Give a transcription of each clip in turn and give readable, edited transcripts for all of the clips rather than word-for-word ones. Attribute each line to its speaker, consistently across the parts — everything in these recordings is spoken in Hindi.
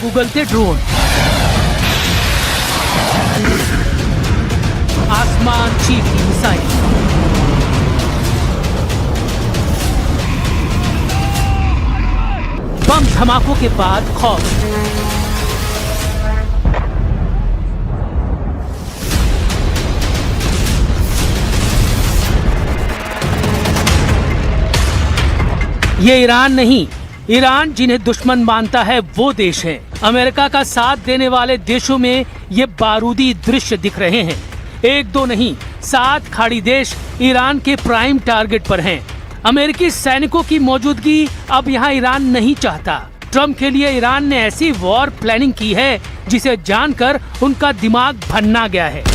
Speaker 1: आग उगलते ड्रोन, आसमान चीरती मिसाइल, बम धमाकों के बाद खौफ, ये ईरान नहीं, ईरान जिन्हें दुश्मन मानता है वो देश है। अमेरिका का साथ देने वाले देशों में ये बारूदी दृश्य दिख रहे हैं। एक दो नहीं, 7 खाड़ी देश ईरान के प्राइम टारगेट पर हैं। अमेरिकी सैनिकों की मौजूदगी अब यहाँ ईरान नहीं चाहता। ट्रम्प के लिए ईरान ने ऐसी वॉर प्लानिंग की है जिसे जानकर उनका दिमाग भन्ना गया है।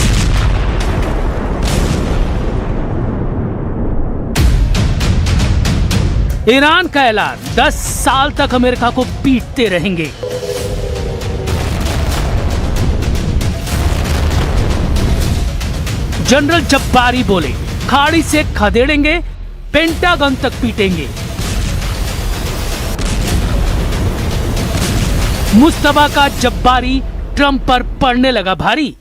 Speaker 1: ईरान का ऐलान, 10 साल तक अमेरिका को पीटते रहेंगे। जनरल जब्बारी बोले, खाड़ी से खदेड़ेंगे, पेंटागन तक पीटेंगे। मुस्तफा का जब्बारी ट्रंप पर पड़ने लगा भारी।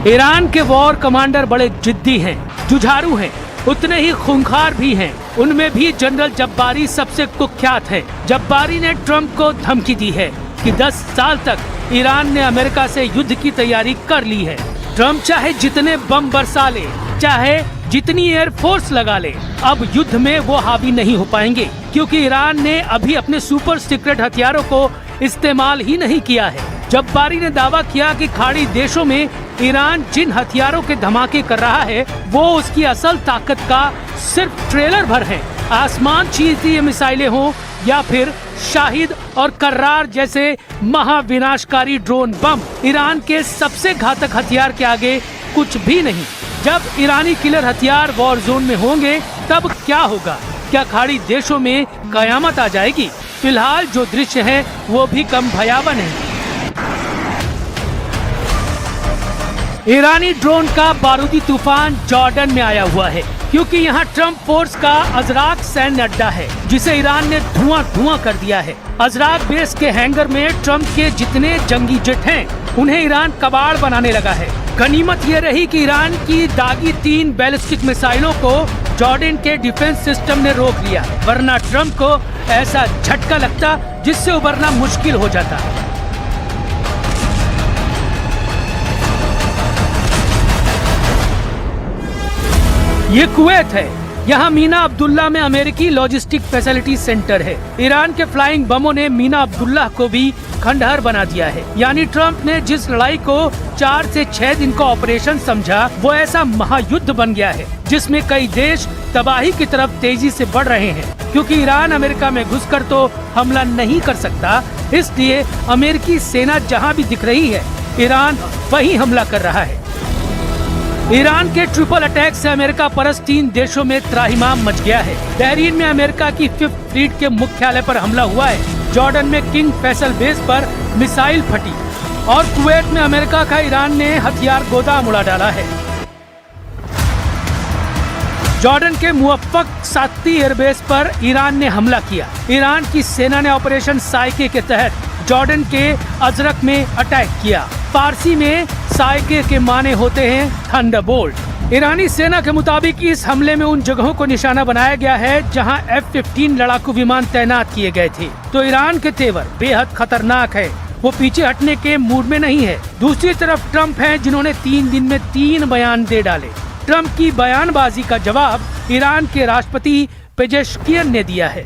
Speaker 1: ईरान के वॉर कमांडर बड़े जिद्दी हैं, जुझारू हैं, उतने ही खूंखार भी हैं। उनमें भी जनरल जब्बारी सबसे कुख्यात है। जब्बारी ने ट्रंप को धमकी दी है कि 10 साल तक ईरान ने अमेरिका से युद्ध की तैयारी कर ली है। ट्रंप चाहे जितने बम बरसा ले, चाहे जितनी एयरफोर्स लगा ले, अब युद्ध में वो हावी नहीं हो पाएंगे, क्योंकि ईरान ने अभी अपने सुपर सीक्रेट हथियारों को इस्तेमाल ही नहीं किया है। जब्बारी ने दावा किया कि खाड़ी देशों में ईरान जिन हथियारों के धमाके कर रहा है वो उसकी असल ताकत का सिर्फ ट्रेलर भर है। आसमान चीरती ये मिसाइलें हों या फिर शाहिद और कर्रार जैसे महाविनाशकारी ड्रोन बम, ईरान के सबसे घातक हथियार के आगे कुछ भी नहीं। जब ईरानी किलर हथियार वॉर जोन में होंगे तब क्या होगा? क्या खाड़ी देशों में कयामत आ जाएगी? फिलहाल जो दृश्य है वो भी कम भयावह नहीं। ईरानी ड्रोन का बारूदी तूफान जॉर्डन में आया हुआ है, क्योंकि यहाँ ट्रम्प फोर्स का अजराक सैन्य अड्डा है जिसे ईरान ने धुआं कर दिया है। अजराक बेस के हैंगर में ट्रम्प के जितने जंगी जेट हैं उन्हें ईरान कबाड़ बनाने लगा है। गनीमत ये रही कि ईरान की दागी 3 बैलिस्टिक मिसाइलों को जॉर्डन के डिफेंस सिस्टम ने रोक लिया, वरना ट्रम्प को ऐसा झटका लगता जिससे उबरना मुश्किल हो जाता। ये कुवैत है। यहाँ मीना अब्दुल्ला में अमेरिकी लॉजिस्टिक फैसिलिटी सेंटर है। ईरान के फ्लाइंग बमों ने मीना अब्दुल्ला को भी खंडहर बना दिया है। यानी ट्रंप ने जिस लड़ाई को 4 से 6 दिन का ऑपरेशन समझा वो ऐसा महायुद्ध बन गया है जिसमें कई देश तबाही की तरफ तेजी से बढ़ रहे हैं। क्योंकि ईरान अमेरिका में घुसकर तो हमला नहीं कर सकता, इसलिए अमेरिकी सेना जहाँ भी दिख रही है ईरान वही हमला कर रहा है। ईरान के ट्रिपल अटैक से अमेरिका परस्त 3 देशों में त्राहिमाम मच गया है। बहरीन में अमेरिका की 5th फ्लीट के मुख्यालय पर हमला हुआ है। जॉर्डन में किंग फैसल बेस पर मिसाइल फटी और कुवैत में अमेरिका का ईरान ने हथियार गोदाम उड़ा डाला है। जॉर्डन के मुवफ्फक साती एयरबेस पर ईरान ने हमला किया। ईरान की सेना ने ऑपरेशन साइके के तहत जॉर्डन के अजरक में अटैक किया। फारसी में साइके के माने होते हैं थंडरबोल्ट। ईरानी सेना के मुताबिक इस हमले में उन जगहों को निशाना बनाया गया है जहां F-15 लड़ाकू विमान तैनात किए गए थे। तो ईरान के तेवर बेहद खतरनाक है, वो पीछे हटने के मूड में नहीं है। दूसरी तरफ ट्रंप हैं जिन्होंने 3 दिन में 3 बयान दे डाले। ट्रंप की बयानबाजी का जवाब ईरान के राष्ट्रपति पेजेश्कियन ने दिया है।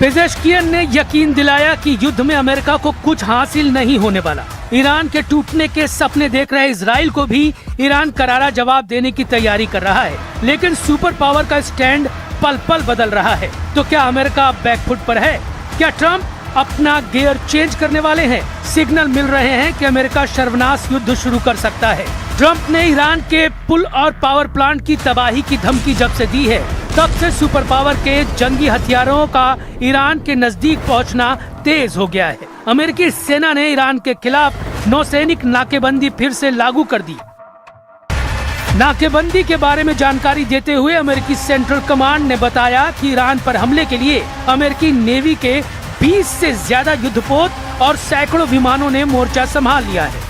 Speaker 1: पेजेश्कियन ने यकीन दिलाया कि युद्ध में अमेरिका को कुछ हासिल नहीं होने वाला। ईरान के टूटने के सपने देख रहे इजराइल को भी ईरान करारा जवाब देने की तैयारी कर रहा है, लेकिन सुपर पावर का स्टैंड पल पल बदल रहा है। तो क्या अमेरिका बैकफुट पर है? क्या ट्रंप अपना गियर चेंज करने वाले हैं? सिग्नल मिल रहे हैं कि अमेरिका सर्वनाश युद्ध शुरू कर सकता है। ट्रंप ने ईरान के पुल और पावर प्लांट की तबाही की धमकी जब से दी है, तब से सुपर पावर के जंगी हथियारों का ईरान के नजदीक पहुंचना तेज हो गया है। अमेरिकी सेना ने ईरान के खिलाफ नौसैनिक नाकेबंदी फिर से लागू कर दी। नाकेबंदी के बारे में जानकारी देते हुए अमेरिकी सेंट्रल कमांड ने बताया कि ईरान पर हमले के लिए अमेरिकी नेवी के 20 से ज्यादा युद्धपोत और सैकड़ों विमानों ने मोर्चा संभाल लिया है।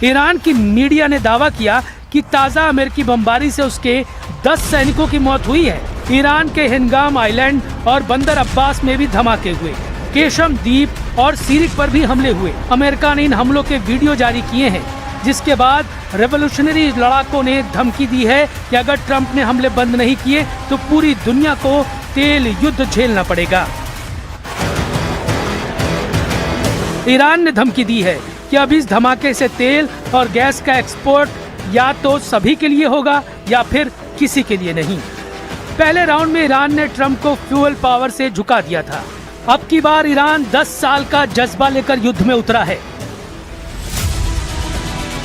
Speaker 1: ईरान की मीडिया ने दावा किया कि ताजा अमेरिकी बमबारी से उसके 10 सैनिकों की मौत हुई है। ईरान के हिंगाम आइलैंड और बंदर अब्बास में भी धमाके हुए। केशम द्वीप और सीरिक पर भी हमले हुए। अमेरिका ने इन हमलों के वीडियो जारी किए हैं, जिसके बाद रेवोल्यूशनरी लड़ाकों ने धमकी दी है कि अगर ट्रंप ने हमले बंद नहीं किए तो पूरी दुनिया को तेल युद्ध झेलना पड़ेगा। ईरान ने धमकी दी है कि अब इस धमाके से तेल और गैस का एक्सपोर्ट या तो सभी के लिए होगा या फिर किसी के लिए नहीं। पहले राउंड में ईरान ने ट्रंप को फ्यूल पावर से झुका दिया था। अब की बार ईरान 10 साल का जज्बा लेकर युद्ध में उतरा है।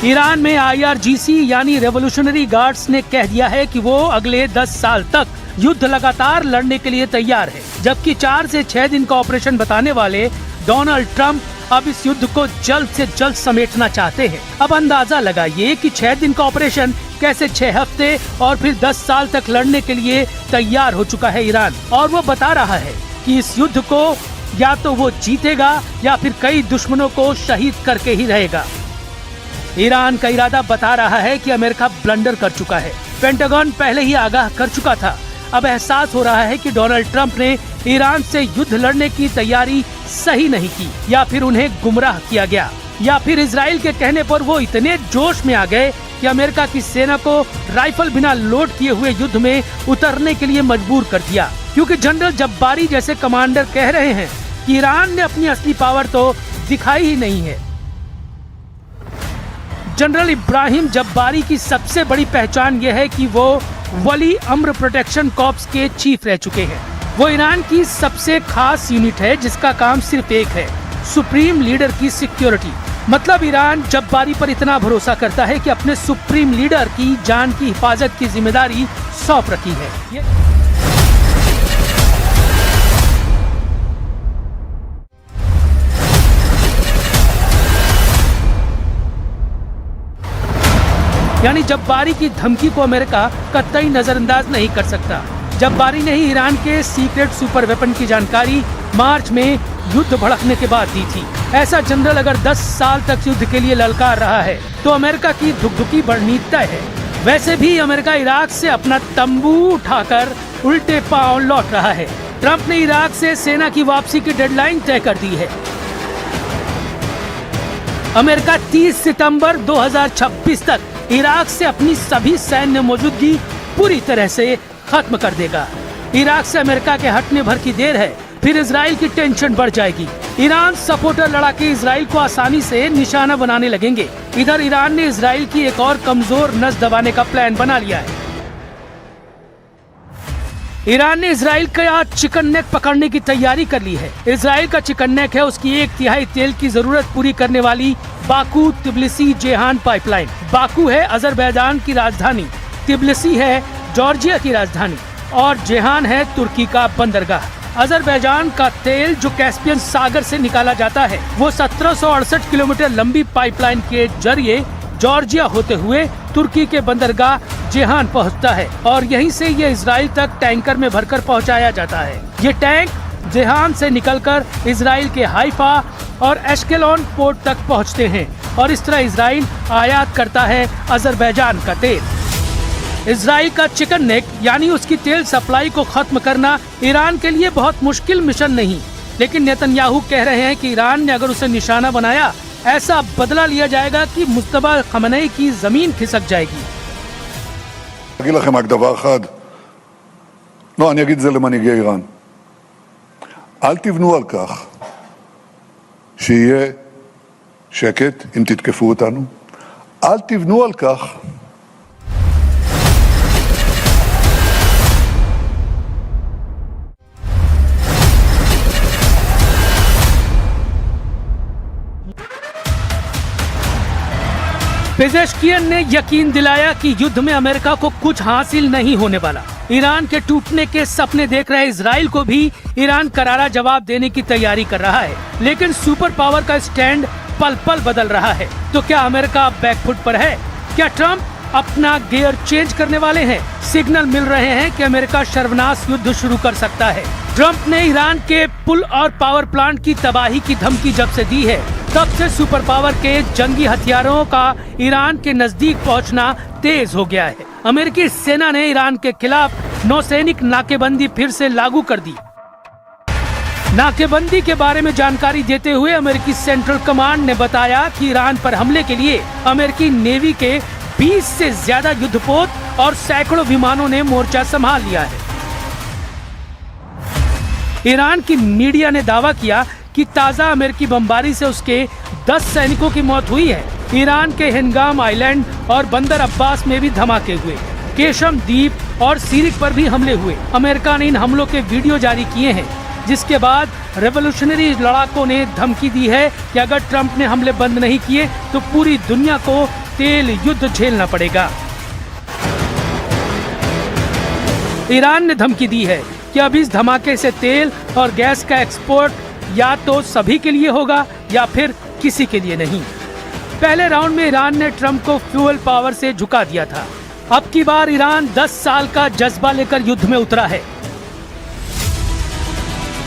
Speaker 1: ईरान में IRGC यानी रेवोल्यूशनरी गार्ड्स ने कह दिया है कि वो अगले 10 साल तक युद्ध लगातार लड़ने के लिए तैयार है, जबकि 4 से 6 दिन का ऑपरेशन बताने वाले डोनाल्ड ट्रंप अब इस युद्ध को जल्द से जल्द समेटना चाहते हैं। अब अंदाजा लगाइए कि 6 दिन का ऑपरेशन कैसे 6 हफ्ते और फिर 10 साल तक लड़ने के लिए तैयार हो चुका है ईरान। और वो बता रहा है कि इस युद्ध को या तो वो जीतेगा या फिर कई दुश्मनों को शहीद करके ही रहेगा। ईरान का इरादा बता रहा है कि अमेरिका ब्लंडर कर चुका है। पेंटागन पहले ही आगाह कर चुका था। अब एहसास हो रहा है कि डोनाल्ड ट्रंप ने ईरान से युद्ध लड़ने की तैयारी सही नहीं की, या फिर उन्हें गुमराह किया गया, या फिर इजराइल के कहने पर वो इतने जोश में आ गए कि अमेरिका की सेना को राइफल बिना लोड किए हुए युद्ध में उतरने के लिए मजबूर कर दिया। क्योंकि जनरल जब्बारी जैसे कमांडर कह रहे हैं कि ईरान ने अपनी असली पावर तो दिखाई ही नहीं है। जनरल इब्राहिम जब्बारी की सबसे बड़ी पहचान यह है कि वो वली अम्र प्रोटेक्शन कॉर्प्स के चीफ रह चुके हैं। वो ईरान की सबसे खास यूनिट है जिसका काम सिर्फ एक है, सुप्रीम लीडर की सिक्योरिटी। मतलब ईरान जब्बारी पर इतना भरोसा करता है कि अपने सुप्रीम लीडर की जान की हिफाजत की जिम्मेदारी सौंप रखी है। यानी जब्बारी की धमकी को अमेरिका कतई नजरअंदाज नहीं कर सकता। जब्बारी ने ही ईरान के सीक्रेट सुपर वेपन की जानकारी मार्च में युद्ध भड़कने के बाद दी थी। ऐसा जनरल अगर 10 साल तक युद्ध के लिए ललकार रहा है तो अमेरिका की धुकधुकी बढ़नी तय है। वैसे भी अमेरिका इराक से अपना तंबू उठाकर उल्टे पांव लौट रहा है। ट्रंप ने इराक से सेना की वापसी की डेडलाइन तय कर दी है। अमेरिका 30 सितंबर 2026 तक इराक से अपनी सभी सैन्य मौजूदगी पूरी तरह से खत्म कर देगा। इराक से अमेरिका के हटने भर की देर है, फिर इजराइल की टेंशन बढ़ जाएगी। ईरान सपोर्टर लड़ाके इजराइल को आसानी से निशाना बनाने लगेंगे। इधर ईरान ने इजराइल की एक और कमजोर नस दबाने का प्लान बना लिया है। ईरान ने इजराइल का चिकन नेक पकड़ने की तैयारी कर ली है। इजराइल का चिकन नेक है उसकी 1/3 तेल की जरूरत पूरी करने वाली Baku Tbilisi Jehan pipeline. Baku है अजरबैजान की राजधानी, तिब्लिसी है जॉर्जिया की राजधानी और जेहान है तुर्की का बंदरगाह। अजरबैजान का तेल जो कैस्पियन सागर से निकाला जाता है वो 1768 किलोमीटर लंबी पाइपलाइन के जरिए जॉर्जिया होते हुए तुर्की के बंदरगाह जेहान पहुंचता है और यहीं से ये इजराइल तक टैंकर में भरकर पहुंचाया जाता है। ये टैंक जेहान से निकलकर इजराइल के हाइफा और एश्केलोन पोर्ट तक पहुंचते हैं और इस तरह इजराइल आयात करता है अजरबैजान का तेल। इजराइल का चिकन नेक यानी उसकी तेल सप्लाई को खत्म करना ईरान के लिए बहुत मुश्किल मिशन नहीं, लेकिन नेतन्याहू कह रहे हैं कि ईरान ने अगर उसे निशाना बनाया ऐसा बदला लिया जाएगा कि मुस्तफा खमनेई की जमीन खिसक जाएगी।
Speaker 2: אגיד לכם רק דבר אחד, לא, אני אגיד את זה למנהיגי איראן. אל תבנו על כך שיהיה שקט אם תתקפו אותנו. אל תבנו על כך
Speaker 1: पेजेश्कियन ने यकीन दिलाया कि युद्ध में अमेरिका को कुछ हासिल नहीं होने वाला। ईरान के टूटने के सपने देख रहे इजराइल को भी ईरान करारा जवाब देने की तैयारी कर रहा है, लेकिन सुपर पावर का स्टैंड पल पल बदल रहा है। तो क्या अमेरिका बैकफुट पर है? क्या ट्रंप अपना गियर चेंज करने वाले हैं? सिग्नल मिल रहे हैं कि अमेरिका सर्वनाश युद्ध शुरू कर सकता है। ट्रंप ने ईरान के पुल और पावर प्लांट की तबाही की धमकी जब से दी है, तब से सुपर पावर के जंगी हथियारों का ईरान के नजदीक पहुंचना तेज हो गया है। अमेरिकी सेना ने ईरान के खिलाफ नौसैनिक नाकेबंदी फिर से लागू कर दी। नाकेबंदी के बारे में जानकारी देते हुए अमेरिकी सेंट्रल कमांड ने बताया कि ईरान पर हमले के लिए अमेरिकी नेवी के 20 से ज्यादा युद्धपोत और सैकड़ों विमानों ने मोर्चा संभाल लिया है। ईरान की मीडिया ने दावा किया कि ताजा अमेरिकी बमबारी से उसके 10 सैनिकों की मौत हुई है। ईरान के हिंगाम आइलैंड और बंदर अब्बास में भी धमाके हुए। केशम द्वीप और सीरिक पर भी हमले हुए। अमेरिका ने इन हमलों के वीडियो जारी किए हैं, जिसके बाद रेवोल्यूशनरी लड़ाकों ने धमकी दी है कि अगर ट्रंप ने हमले बंद नहीं किए तो पूरी दुनिया को तेल युद्ध झेलना पड़ेगा। ईरान ने धमकी दी है कि अब इस धमाके से तेल और गैस का एक्सपोर्ट या तो सभी के लिए होगा या फिर किसी के लिए नहीं। पहले राउंड में ईरान ने ट्रंप को फ्यूल पावर से झुका दिया था। अब की बार ईरान 10 साल का जज्बा लेकर युद्ध में उतरा है।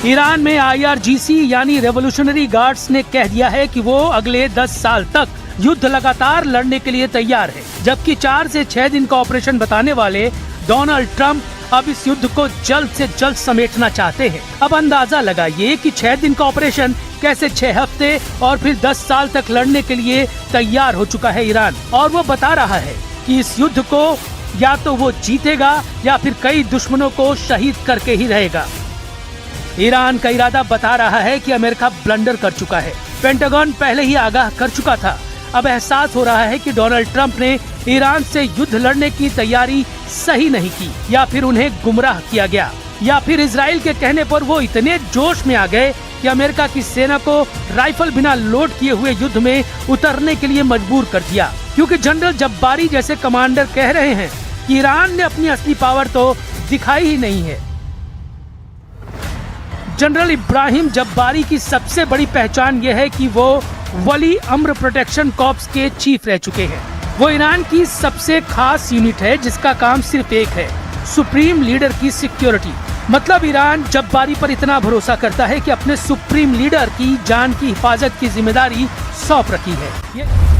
Speaker 1: ईरान में IRGC यानी रेवोल्यूशनरी गार्ड्स ने कह दिया है कि वो अगले 10 साल तक युद्ध लगातार लड़ने के लिए तैयार है, जबकि 4 से 6 दिन का ऑपरेशन बताने वाले डोनाल्ड ट्रंप अब इस युद्ध को जल्द से जल्द समेटना चाहते हैं। अब अंदाजा लगाइए कि 6 दिन का ऑपरेशन कैसे 6 हफ्ते और फिर 10 साल तक लड़ने के लिए तैयार हो चुका है ईरान। और वो बता रहा है कि इस युद्ध को या तो वो जीतेगा या फिर कई दुश्मनों को शहीद करके ही रहेगा। ईरान का इरादा बता रहा है कि अमेरिका ब्लंडर कर चुका है। पेंटागन पहले ही आगाह कर चुका था। अब एहसास हो रहा है कि डोनाल्ड ट्रंप ने ईरान से युद्ध लड़ने की तैयारी सही नहीं की, या फिर उन्हें गुमराह किया गया, या फिर इजराइल के कहने पर वो इतने जोश में आ गए कि अमेरिका की सेना को राइफल बिना लोड किए हुए युद्ध में उतरने के लिए मजबूर कर दिया। क्योंकि जनरल जब्बारी जैसे कमांडर कह रहे हैं कि ईरान ने अपनी असली पावर तो दिखाई ही नहीं है। जनरल इब्राहिम जब्बारी की सबसे बड़ी पहचान यह है कि वो वली अम्र प्रोटेक्शन कॉर्प्स के चीफ रह चुके हैं। वो ईरान की सबसे खास यूनिट है जिसका काम सिर्फ एक है, सुप्रीम लीडर की सिक्योरिटी। मतलब ईरान जब्बारी पर इतना भरोसा करता है कि अपने सुप्रीम लीडर की जान की हिफाजत की जिम्मेदारी सौंप रखी है।